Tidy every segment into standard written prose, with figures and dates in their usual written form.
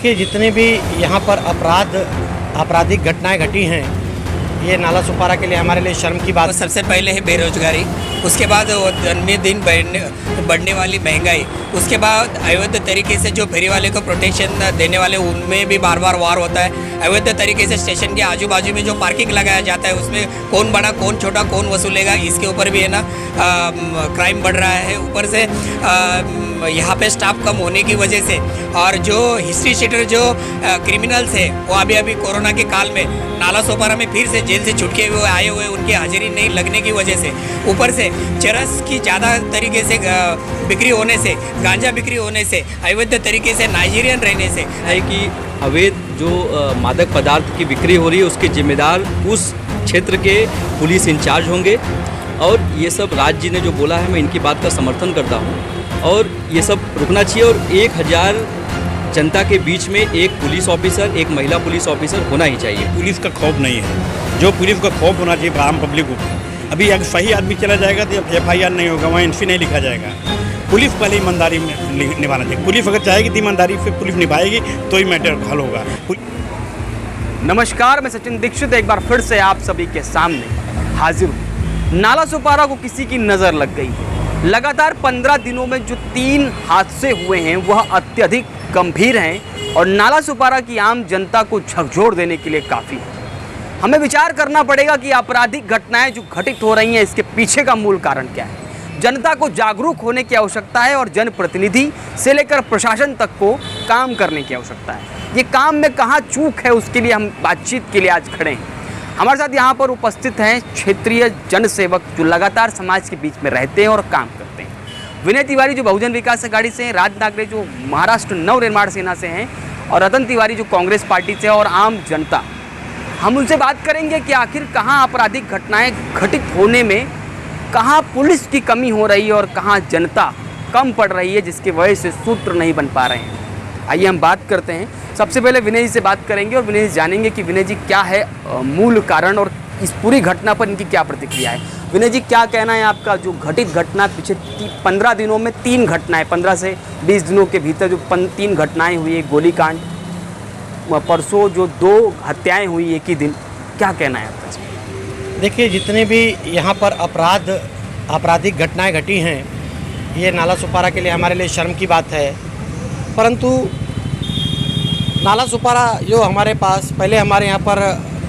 देखिए, जितने भी यहाँ पर आपराधिक घटनाएं घटी हैं, ये नाला सुपारा के लिए हमारे लिए शर्म की बात। सबसे पहले है बेरोजगारी, उसके बाद दिन दिन बढ़ने वाली महंगाई, उसके बाद अवैध तरीके से जो फेरी वाले को प्रोटेक्शन देने वाले उनमें भी बार बार वार होता है। अवैध तरीके से स्टेशन के आजू बाजू में जो पार्किंग लगाया जाता है उसमें कौन बड़ा कौन छोटा कौन वसूलेगा, इसके ऊपर भी है ना क्राइम बढ़ रहा है। ऊपर से यहाँ पे स्टाफ कम होने की वजह से और जो हिस्ट्री शीटर जो क्रिमिनल्स है वो अभी कोरोना के काल में नाला सोपारा में फिर से जेल से छुटके हुए आए हुए, उनकी हाजिरी नहीं लगने की वजह से, ऊपर से चरस की ज़्यादा तरीके से बिक्री होने से, गांजा बिक्री होने से, अवैध तरीके से नाइजीरियन रहने से है कि अवैध जो मादक पदार्थ की बिक्री हो रही है उसके जिम्मेदार उस क्षेत्र के पुलिस इंचार्ज होंगे। और ये सब राज जी ने जो बोला है मैं इनकी बात का समर्थन करता हूँ और ये सब रुकना चाहिए। और 1000 जनता के बीच में एक पुलिस ऑफिसर, एक महिला पुलिस ऑफिसर होना ही चाहिए। पुलिस का खौफ नहीं है, जो पुलिस का खौफ होना चाहिए आम पब्लिक को। अभी अगर सही आदमी चला जाएगा तो FIR नहीं होगा, वहाँ एंट्री नहीं लिखा जाएगा। पुलिस पहले ईमानदारी में निभाना चाहिए। पुलिस अगर चाहेगी तो ईमानदारी से पुलिस निभाएगी तो ही मैटर हल होगा। नमस्कार, मैं सचिन दीक्षित एक बार फिर से आप सभी के सामने हाजिर हूँ। नाला सुपारा को किसी की नज़र लग गई है। लगातार 15 दिनों में जो 3 हादसे हुए हैं वह अत्यधिक गंभीर हैं और नाला सुपारा की आम जनता को झकझोर देने के लिए काफ़ी है। हमें विचार करना पड़ेगा कि आपराधिक घटनाएं जो घटित हो रही हैं इसके पीछे का मूल कारण क्या है। जनता को जागरूक होने की आवश्यकता है और जनप्रतिनिधि से लेकर प्रशासन तक को काम करने की आवश्यकता है। ये काम में कहाँ चूक है उसके लिए हम बातचीत के लिए आज खड़े हैं। हमारे साथ यहाँ पर उपस्थित हैं क्षेत्रीय जनसेवक जो लगातार समाज के बीच में रहते हैं और काम करते हैं। विनय तिवारी जो बहुजन विकास अघाड़ी से हैं, राज नागरे जो महाराष्ट्र नवनिर्माण सेना से हैं और रतन तिवारी जो कांग्रेस पार्टी से और आम जनता। हम उनसे बात करेंगे कि आखिर कहाँ आपराधिक घटनाएं घटित होने में कहाँ पुलिस की कमी हो रही है और कहाँ जनता कम पड़ रही है, जिसकी वजह से सूत्र नहीं बन पा रहे हैं। आइए हम बात करते हैं। सबसे पहले विनय जी से बात करेंगे और विनय जी जानेंगे कि विनय जी क्या है मूल कारण और इस पूरी घटना पर इनकी क्या प्रतिक्रिया है। विनय जी, क्या कहना है आपका? जो घटित घटना पिछले 15 दिनों में 3 घटनाएं, 15 से 20 दिनों के भीतर जो 3 घटनाएं हुई, एक गोलीकांड, परसों जो 2 हत्याएं हुई एक ही दिन, क्या कहना है आपका? देखिए, जितने भी यहाँ पर आपराधिक घटनाएं घटी हैं, ये नाला सुपारा के लिए हमारे लिए शर्म की बात है। परंतु नाला सुपारा जो हमारे पास पहले हमारे यहाँ पर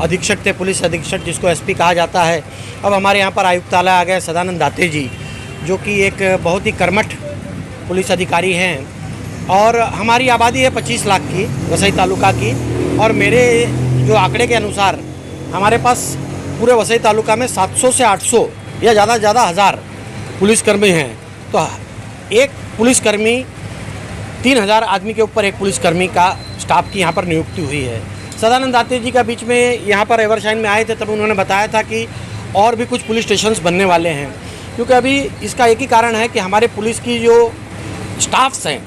अधीक्षक थे, पुलिस अधीक्षक जिसको SP कहा जाता है, अब हमारे यहाँ पर आयुक्तालय आ गए सदानंद दाते जी, जो कि एक बहुत ही कर्मठ पुलिस अधिकारी हैं। और हमारी आबादी है 25 लाख की वसई तालुका की, और मेरे जो आंकड़े के अनुसार हमारे पास पूरे वसई तालुका में 700 से 800 या ज़्यादा 1000 पुलिसकर्मी हैं। तो एक पुलिसकर्मी 3000 आदमी के ऊपर एक पुलिसकर्मी का स्टाफ की यहाँ पर नियुक्ति हुई है। सदानंद दाते जी का बीच में यहाँ पर एवरशाइन में आए थे, तब उन्होंने बताया था कि और भी कुछ पुलिस स्टेशंस बनने वाले हैं। क्योंकि अभी इसका एक ही कारण है कि हमारे पुलिस की जो स्टाफ्स हैं,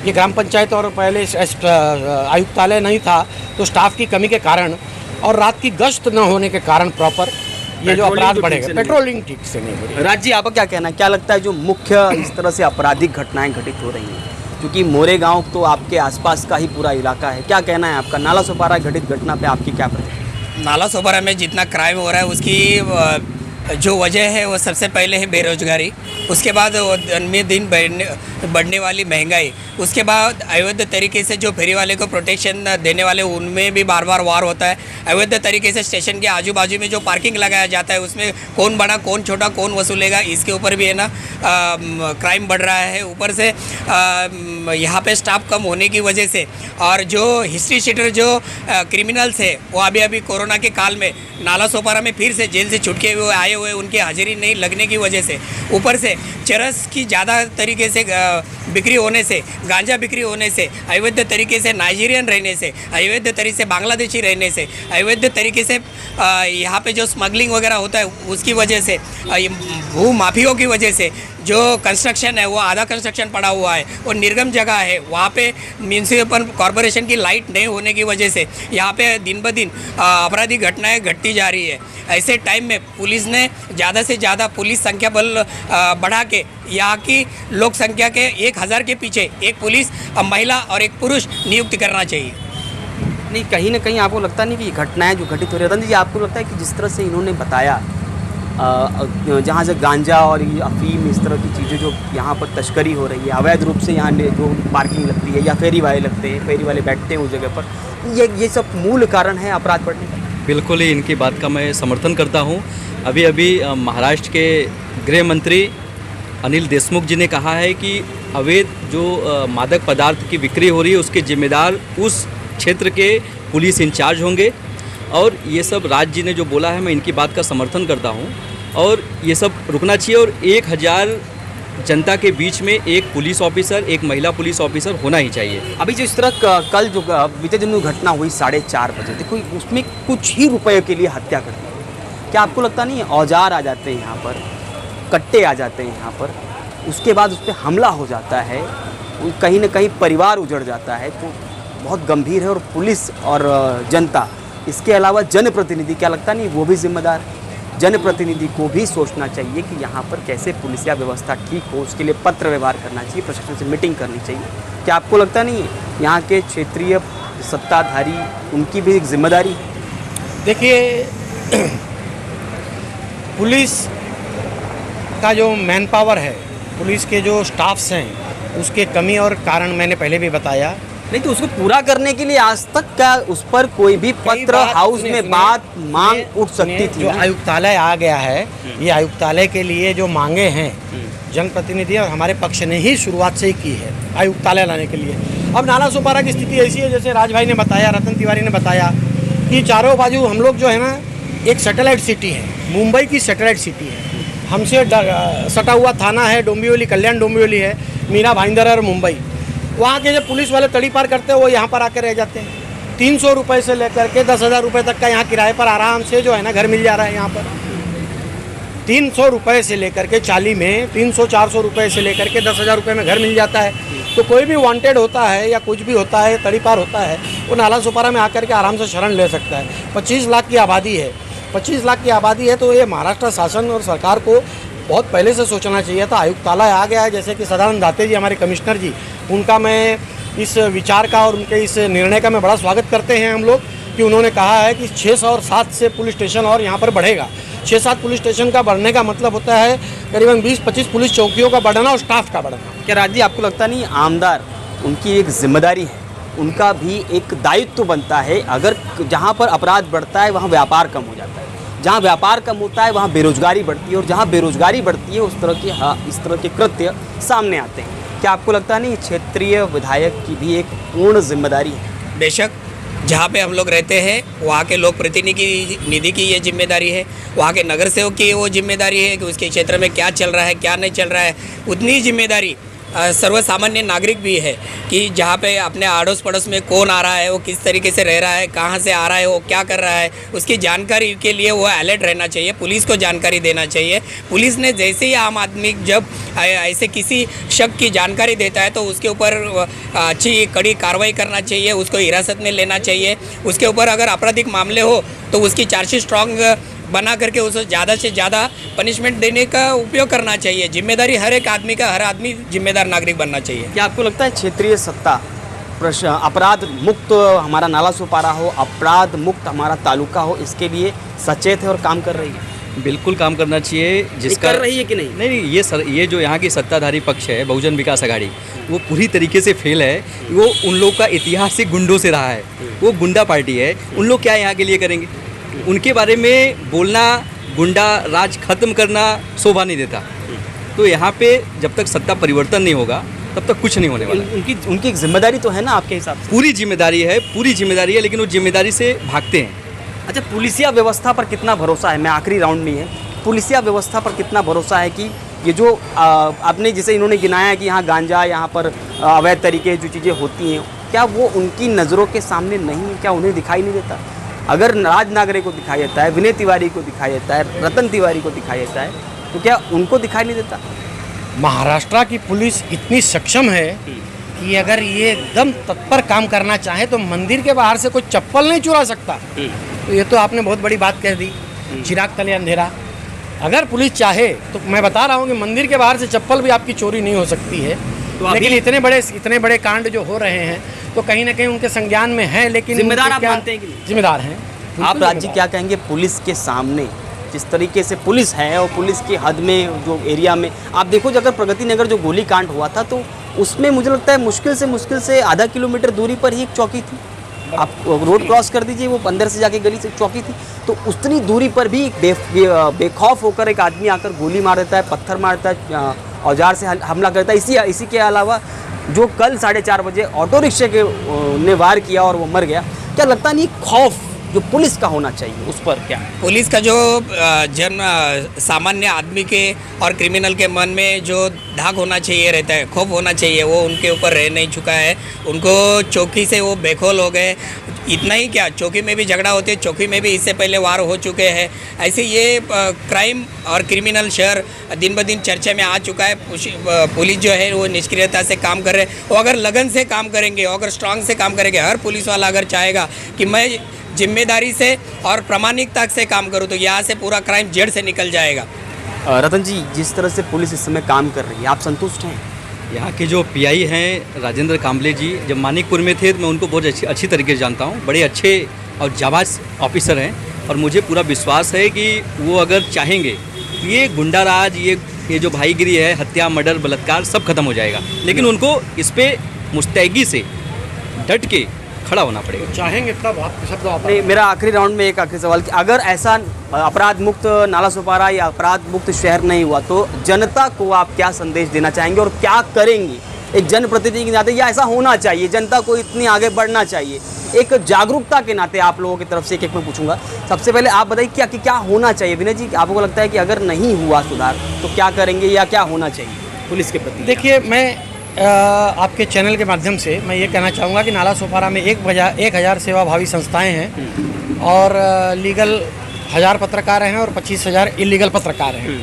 ये ग्राम पंचायत और पहले आयुक्तालय नहीं था, तो स्टाफ की कमी के कारण और रात की गश्त न होने के कारण प्रॉपर ये जो अपराध बढ़ेगा, पेट्रोलिंग ठीक से नहीं हो रही। राज जी, आपका क्या कहना है? क्या लगता है जो मुख्य इस तरह से आपराधिक घटनाएं घटित हो रही हैं, क्योंकि मोरे गांव तो आपके आसपास का ही पूरा इलाका है, क्या कहना है आपका? नाला सोपारा घटित घटना पे आपकी क्या प्रतिक्रिया? नाला सोपारा में जितना क्राइम हो रहा है उसकी जो वजह है वो सबसे पहले है बेरोजगारी, उसके बाद दिन बढ़ने वाली महंगाई, उसके बाद अवैध तरीके से जो फेरी वाले को प्रोटेक्शन देने वाले उनमें भी बार बार वार होता है। अवैध तरीके से स्टेशन के आजू बाजू में जो पार्किंग लगाया जाता है उसमें कौन बड़ा कौन छोटा कौन वसूलेगा, इसके ऊपर भी है ना क्राइम बढ़ रहा है। ऊपर से यहाँ पे स्टाफ कम होने की वजह से और जो हिस्ट्री शीटर जो क्रिमिनल्स है वो अभी कोरोना के काल में नाला सोपारा में फिर से जेल से छुटके हुए आए हुए, उनकी हाजिरी नहीं लगने की वजह से, ऊपर से चरस की ज़्यादा तरीके से बिक्री होने से, गांजा बिक्री होने से, अवैध तरीके से नाइजीरियन रहने से, अवैध तरीके से बांग्लादेशी रहने से, अवैध तरीके से यहाँ पे जो स्मगलिंग वगैरह होता है उसकी वजह से, भू माफियों की वजह से जो कंस्ट्रक्शन है वो आधा कंस्ट्रक्शन पड़ा हुआ है, और निर्गम जगह है, वहाँ पे म्यूनसिपल कॉरपोरेशन की लाइट नहीं होने की वजह से यहाँ पे दिन ब दिन आपराधिक घटनाएं घटती जा रही है। ऐसे टाइम में पुलिस ने ज़्यादा से ज़्यादा पुलिस संख्या बल बढ़ा के यहाँ की लोक संख्या के 1000 के पीछे एक पुलिस महिला और एक पुरुष नियुक्त करना चाहिए। नहीं, कहीं ना कहीं आपको लगता नहीं कि ये घटनाएं जो घटित हो रही है, रतन जी आपको लगता है कि जिस तरह से इन्होंने बताया जहाँ से गांजा और ये अफीम इस तरह की चीज़ें जो यहाँ पर तस्करी हो रही है, अवैध रूप से यहाँ जो पार्किंग लगती है या फेरी वाले लगते हैं, फेरी वाले बैठते हैं उस जगह पर, ये सब मूल कारण है अपराध बढ़ने का? बिल्कुल ही इनकी बात का मैं समर्थन करता हूँ। अभी अभी महाराष्ट्र के गृह मंत्री अनिल देशमुख जी ने कहा है कि अवैध जो मादक पदार्थ की बिक्री हो रही है उसके जिम्मेदार उस क्षेत्र के पुलिस इंचार्ज होंगे। और ये सब राज्य जी ने जो बोला है मैं इनकी बात का समर्थन करता हूँ, और ये सब रुकना चाहिए। और 1000 जनता के बीच में एक पुलिस ऑफिसर, एक महिला पुलिस ऑफिसर होना ही चाहिए। अभी जो इस तरह कल जो बीते दिनों घटना हुई 4:30 बजे, देखो उसमें कुछ ही रुपए के लिए हत्या कर दी। क्या आपको लगता नहीं औजार आ जाते हैं यहाँ पर, कट्टे आ जाते हैं यहाँ पर, उसके बाद उस पर हमला हो जाता है, कहीं ना कहीं परिवार उजड़ जाता है, तो बहुत गंभीर है। और पुलिस और जनता, इसके अलावा जनप्रतिनिधि, क्या लगता नहीं वो भी जिम्मेदार है? जनप्रतिनिधि को भी सोचना चाहिए कि यहाँ पर कैसे पुलिसिया व्यवस्था ठीक हो, उसके लिए पत्र व्यवहार करना चाहिए, प्रशासन से मीटिंग करनी चाहिए। क्या आपको लगता नहीं है यहाँ के क्षेत्रीय सत्ताधारी, उनकी भी एक जिम्मेदारी है? देखिए, पुलिस का जो मैन पावर है, पुलिस के जो स्टाफ्स हैं, उसके कमी और कारण मैंने पहले भी बताया। नहीं तो उसको पूरा करने के लिए आज तक क्या उस पर कोई भी पत्र हाउस में बात मांग उठ सकती थी? जो आयुक्तालय आ गया है, ये आयुक्तालय के लिए जो मांगे हैं जनप्रतिनिधि और हमारे पक्ष ने ही शुरुआत से ही की है आयुक्तालय लाने के लिए। अब नाला सुपारा की स्थिति ऐसी है, जैसे राज भाई ने बताया, रतन तिवारी ने बताया कि चारों बाजू हम लोग जो है ना एक सैटेलाइट सिटी है, मुंबई की सैटेलाइट सिटी है। हमसे सटा हुआ थाना है डोंबिवली, कल्याण डोंबिवली है, मीरा भाईंदर और मुंबई। वहाँ के जो पुलिस वाले तड़ी पार करते हैं वो यहाँ पर आकर रह जाते हैं। 300 रुपये से लेकर के 10,000 रुपये तक का यहाँ किराए पर आराम से जो है ना घर मिल जा रहा है। यहाँ पर 300 रुपये से लेकर के 40 में 300-400 रुपये से लेकर के 10,000 रुपये में घर मिल जाता है। तो कोई भी वांटेड होता है या कुछ भी होता है, तड़ी पार होता है, वो नाला सुपारा में आकर के आराम से शरण ले सकता है। 25 लाख की आबादी है, 25 लाख की आबादी है, तो ये महाराष्ट्र शासन और सरकार को बहुत पहले से सोचना चाहिए था। आयुक्तालय आ गया है, जैसे कि सदानंद दाते जी हमारे कमिश्नर जी, उनका मैं इस विचार का और उनके इस निर्णय का मैं बड़ा स्वागत करते हैं हम लोग, कि उन्होंने कहा है कि 6 और 7 से पुलिस स्टेशन और यहाँ पर बढ़ेगा। 6-7 पुलिस स्टेशन का बढ़ने का मतलब होता है करीबन 20-25 पुलिस चौकियों का बढ़ना और स्टाफ का बढ़ना। क्या राज जी आपको लगता नहीं आमदार, उनकी एक जिम्मेदारी है, उनका भी एक दायित्व बनता है? अगर जहाँ पर अपराध बढ़ता है वहाँ व्यापार कम हो जाता है, जहाँ व्यापार कम होता है वहाँ बेरोजगारी बढ़ती है, और जहाँ बेरोजगारी बढ़ती है उस तरह के इस तरह के कृत्य सामने आते हैं। क्या आपको लगता नहीं क्षेत्रीय विधायक की भी एक पूर्ण जिम्मेदारी है? बेशक, जहाँ पे हम लोग रहते हैं वहाँ के लोक प्रतिनिधि की ये जिम्मेदारी है, वहाँ के नगर सेवक की वो जिम्मेदारी है कि उसके क्षेत्र में क्या चल रहा है क्या नहीं चल रहा है। उतनी ही जिम्मेदारी सर्वसामान्य नागरिक भी है कि जहाँ पे अपने आड़ोस पड़ोस में कौन आ रहा है, वो किस तरीके से रह रहा है, कहाँ से आ रहा है, वो क्या कर रहा है, उसकी जानकारी के लिए वो अलर्ट रहना चाहिए, पुलिस को जानकारी देना चाहिए। पुलिस ने जैसे ही आम आदमी जब ऐसे किसी शक की जानकारी देता है तो उसके ऊपर अच्छी कड़ी कार्रवाई करना चाहिए, उसको हिरासत में लेना चाहिए। उसके ऊपर अगर आपराधिक मामले हो तो उसकी चार्जशीट स्ट्रॉन्ग बना करके उसे ज़्यादा से ज़्यादा पनिशमेंट देने का उपयोग करना चाहिए। जिम्मेदारी हर एक आदमी का, हर आदमी जिम्मेदार नागरिक बनना चाहिए। क्या आपको लगता है क्षेत्रीय सत्ता अपराध मुक्त हमारा नाला सुपारा हो, अपराध मुक्त हमारा तालुका हो, इसके लिए सचेत है और काम कर रही है? बिल्कुल काम करना चाहिए। जिसका कर रही है कि नहीं? नहीं, ये जो यहाँ की सत्ताधारी पक्ष है बहुजन विकास आघाड़ी, वो पूरी तरीके से फेल है। वो उन लोग का इतिहास ही गुंडों से रहा है, वो गुंडा पार्टी है। उन लोग क्या यहाँ के लिए करेंगे? उनके बारे में बोलना, गुंडा राज खत्म करना शोभा नहीं देता। तो यहाँ पे जब तक सत्ता परिवर्तन नहीं होगा तब तक कुछ नहीं होने वाला। उनकी एक जिम्मेदारी तो है ना आपके हिसाब से? पूरी जिम्मेदारी है, लेकिन वो जिम्मेदारी से भागते हैं। अच्छा, पुलिसिया व्यवस्था पर कितना भरोसा है? मैं आखिरी राउंड में है, पुलिसिया व्यवस्था पर कितना भरोसा है कि ये जो आपने जैसे इन्होंने गिनाया कि यहाँ गांजा, यहाँ पर अवैध तरीके जो चीज़ें होती हैं, क्या वो उनकी नज़रों के सामने नहीं है? क्या उन्हें दिखाई नहीं देता? अगर राज नागरे को दिखाई देता है, विनय तिवारी को दिखाई देता है, रतन तिवारी को दिखाई देता है, तो क्या उनको दिखाई नहीं देता? महाराष्ट्र की पुलिस इतनी सक्षम है कि अगर ये एकदम तत्पर काम करना चाहे तो मंदिर के बाहर से कोई चप्पल नहीं चुरा सकता। तो ये तो आपने बहुत बड़ी बात कह दी, चिराग तले अंधेरा। अगर पुलिस चाहे तो मैं बता रहा हूँ कि मंदिर के बाहर से चप्पल भी आपकी चोरी नहीं हो सकती है। तो लेकिन इतने बड़े कांड जो हो रहे हैं तो कहीं ना कहीं उनके संज्ञान में है, लेकिन जिम्मेदार आप क्या- मानते हैं कि नहीं? जिम्मेदार हैं। आप राज्य क्या कहेंगे पुलिस के सामने, जिस तरीके से पुलिस है और पुलिस की हद में जो एरिया में आप देखो, अगर प्रगति नगर जो गोली कांड हुआ था तो उसमें मुझे लगता है मुश्किल से आधा किलोमीटर दूरी पर ही एक चौकी थी। आप रोड क्रॉस कर दीजिए, वो अंदर से जाके गली से चौकी थी, तो उतनी दूरी पर भी बेखौफ होकर एक आदमी आकर गोली मार देता है, पत्थर मारता है, औजार से हमला करता है। इसी के अलावा जो कल 4:30 बजे ऑटो रिक्शे के ने वार किया और वो मर गया, क्या लगता नहीं खौफ जो पुलिस का होना चाहिए उस पर क्या? पुलिस का जो सामान्य आदमी के और क्रिमिनल के मन में जो धाक होना चाहिए रहता है, खौफ होना चाहिए, वो उनके ऊपर रह नहीं चुका है। उनको चौकी से वो बेखौल हो गए। इतना ही क्या, चौकी में भी झगड़ा होते, चौकी में भी इससे पहले वार हो चुके हैं। ऐसे ये क्राइम और क्रिमिनल शहर दिन ब दिन चर्चा में आ चुका है। पुलिस जो है वो निष्क्रियता से काम कर रहे हैं। वो अगर लगन से काम करेंगे, अगर स्ट्रांग से काम करेंगे, हर पुलिस वाला अगर चाहेगा कि मैं जिम्मेदारी से और प्रामाणिकता से काम करूँ, तो यहाँ से पूरा क्राइम जड़ से निकल जाएगा। रतन जी, जिस तरह से पुलिस इस समय काम कर रही है, आप संतुष्ट हैं? यहाँ के जो पीआई हैं राजेंद्र कांबले जी, जब मानिकपुर में थे तो मैं उनको बहुत अच्छी तरीके से जानता हूँ। बड़े अच्छे और जाबाज ऑफिसर हैं और मुझे पूरा विश्वास है कि वो अगर चाहेंगे तो ये गुंडाराज, ये जो भाईगिरी है, हत्या, मर्डर, बलात्कार सब खत्म हो जाएगा। लेकिन उनको इस पर मुस्तैदी से डट के खड़ा होना पड़ेगा। चाहेंगे तब आप शब्द आप नहीं, मेरा आखिरी राउंड में एक आखिरी सवाल कि अगर ऐसा अपराध मुक्त नाला सुपारा या अपराध मुक्त शहर नहीं हुआ तो जनता को आप क्या संदेश देना चाहेंगे और क्या करेंगे एक जनप्रतिनिधि के नाते? या ऐसा होना चाहिए, जनता को इतनी आगे बढ़ना चाहिए, एक जागरूकता के नाते आप लोगों की तरफ से एक मैं पूछूंगा। सबसे पहले आप बताइए क्या होना चाहिए विनय जी? आपको लगता है कि अगर नहीं हुआ सुधार तो क्या करेंगे या क्या होना चाहिए पुलिस के प्रति? देखिए, मैं आपके चैनल के माध्यम से मैं ये कहना चाहूँगा कि नाला सोपारा में 1000 सेवाभावी संस्थाएं हैं और लीगल 1000 पत्रकार हैं और 25,000 इलीगल पत्रकार हैं।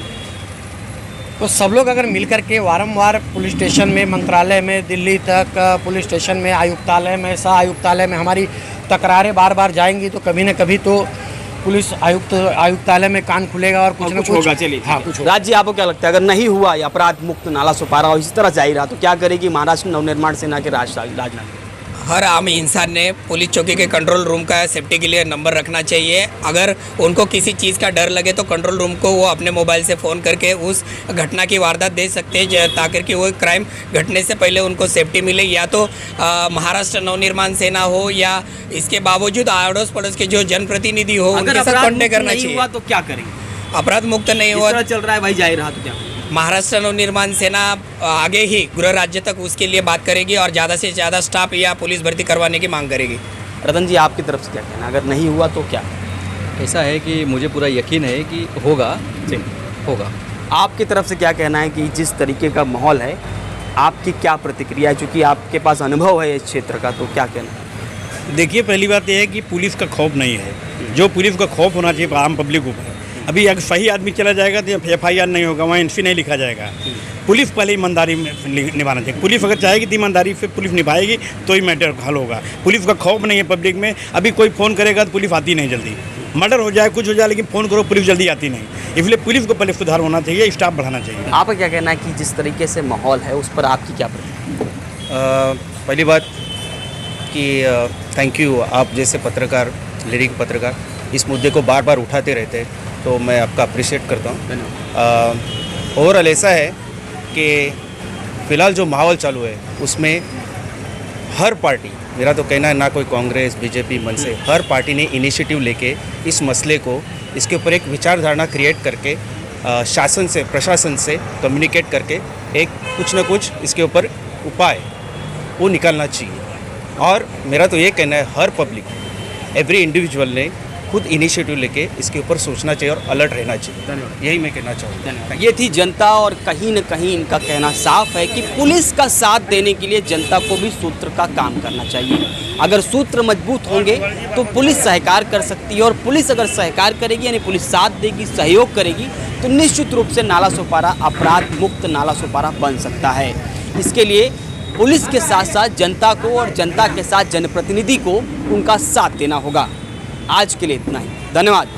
तो सब लोग अगर मिलकर के वारंवार पुलिस स्टेशन में, मंत्रालय में, दिल्ली तक पुलिस स्टेशन में, आयुक्तालय में, सह आयुक्तालय में हमारी तकरारें बार बार जाएंगी तो कभी न कभी तो पुलिस आयुक्तालय में कान खुलेगा और कुछ न कुछ होगा। चलिए, हाँ, कुछ होगा। राज्य आपको क्या लगता है अगर नहीं हुआ या अपराध मुक्त नाला सुपारा और इसी तरह जा ही रहा तो क्या करेगी महाराष्ट्र नवनिर्माण सेना के राजनाथ? हर आम इंसान ने पुलिस चौकी के कंट्रोल रूम का सेफ्टी के लिए नंबर रखना चाहिए। अगर उनको किसी चीज़ का डर लगे तो कंट्रोल रूम को वो अपने मोबाइल से फ़ोन करके उस घटना की वारदात दे सकते हैं ताकि कि वो क्राइम घटने से पहले उनको सेफ्टी मिले। या तो महाराष्ट्र नवनिर्माण सेना हो या इसके बावजूद अड़ोस पड़ोस के जो जनप्रतिनिधि हो उनके साथ कॉन्टेक्ट करना चाहिए। हुआ तो क्या करेंगे? अपराध मुक्त नहीं हुआ, चल रहा है भाई, जा ही रहा तो क्या? महाराष्ट्र नवनिर्माण सेना आगे ही गृह राज्य तक उसके लिए बात करेगी और ज़्यादा से ज़्यादा स्टाफ या पुलिस भर्ती करवाने की मांग करेगी। रतन जी, आपकी तरफ से क्या कहना, अगर नहीं हुआ तो क्या? ऐसा है कि मुझे पूरा यकीन है कि होगा। आपकी तरफ से क्या कहना है कि जिस तरीके का माहौल है, आपकी क्या प्रतिक्रिया है? चूँकि आपके पास अनुभव है इस क्षेत्र का, तो क्या कहना है? देखिए, पहली बात यह है कि पुलिस का खौफ नहीं है। जो पुलिस का खौफ होना चाहिए आम पब्लिक ऊपर। अभी अगर सही आदमी चला जाएगा तो FIR नहीं होगा, वहाँ NC नहीं लिखा जाएगा। पुलिस पहले ईमानदारी निभाना चाहिए। पुलिस अगर चाहेगी तो ईमानदारी से पुलिस निभाएगी तो ही मैटर हल होगा। पुलिस का खौफ नहीं है पब्लिक में। अभी कोई फ़ोन करेगा तो पुलिस आती नहीं जल्दी। मर्डर हो जाए, कुछ हो जाए, लेकिन फ़ोन करो पुलिस जल्दी आती नहीं। इसलिए पुलिस को पहले सुधार होना चाहिए, स्टाफ बढ़ाना चाहिए। आपका क्या कहना है कि जिस तरीके से माहौल है उस पर आपकी क्या प्रतिक्रिया? पहली बात कि थैंक यू, आप जैसे पत्रकार, लिरिक पत्रकार इस मुद्दे को बार बार उठाते रहते हैं, तो मैं आपका अप्रिशिएट करता हूँ। ओवरऑल ऐसा है कि फ़िलहाल जो माहौल चालू है उसमें हर पार्टी, मेरा तो कहना है, ना कोई कांग्रेस, बीजेपी, मनसे, हर पार्टी ने इनिशिएटिव लेके इस मसले को, इसके ऊपर एक विचारधारा क्रिएट करके शासन से, प्रशासन से कम्युनिकेट करके एक कुछ ना कुछ इसके ऊपर उपाय वो निकालना चाहिए। और मेरा तो ये कहना है, हर पब्लिक, एवरी इंडिविजुअल ने खुद इनिशिएटिव लेके इसके ऊपर सोचना चाहिए और अलर्ट रहना चाहिए। धन्यवाद। यही मैं कहना चाहूँगा। ये थी जनता और कहीं न कहीं इनका कहना साफ है कि पुलिस का साथ देने के लिए जनता को भी सूत्र का काम करना चाहिए। अगर सूत्र मजबूत होंगे तो पुलिस सहकार कर सकती है, और पुलिस अगर सहकार करेगी यानी पुलिस साथ देगी, सहयोग करेगी, तो निश्चित रूप से नाला सोपारा अपराध मुक्त नाला सोपारा बन सकता है। इसके लिए पुलिस के साथ साथ जनता को और जनता के साथ जनप्रतिनिधि को उनका साथ देना होगा। आज के लिए इतना ही, धन्यवाद।